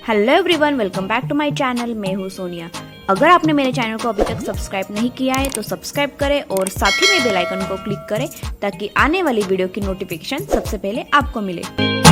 Hello everyone, welcome back to my channel. मैं हूँ सोनिया। अगर आपने मेरे चैनल को अभी तक सब्सक्राइब नहीं किया है तो सब्सक्राइब करें और साथ ही में बेल आइकन को क्लिक करें ताकि आने वाली वीडियो की नोटिफिकेशन सबसे पहले आपको मिले।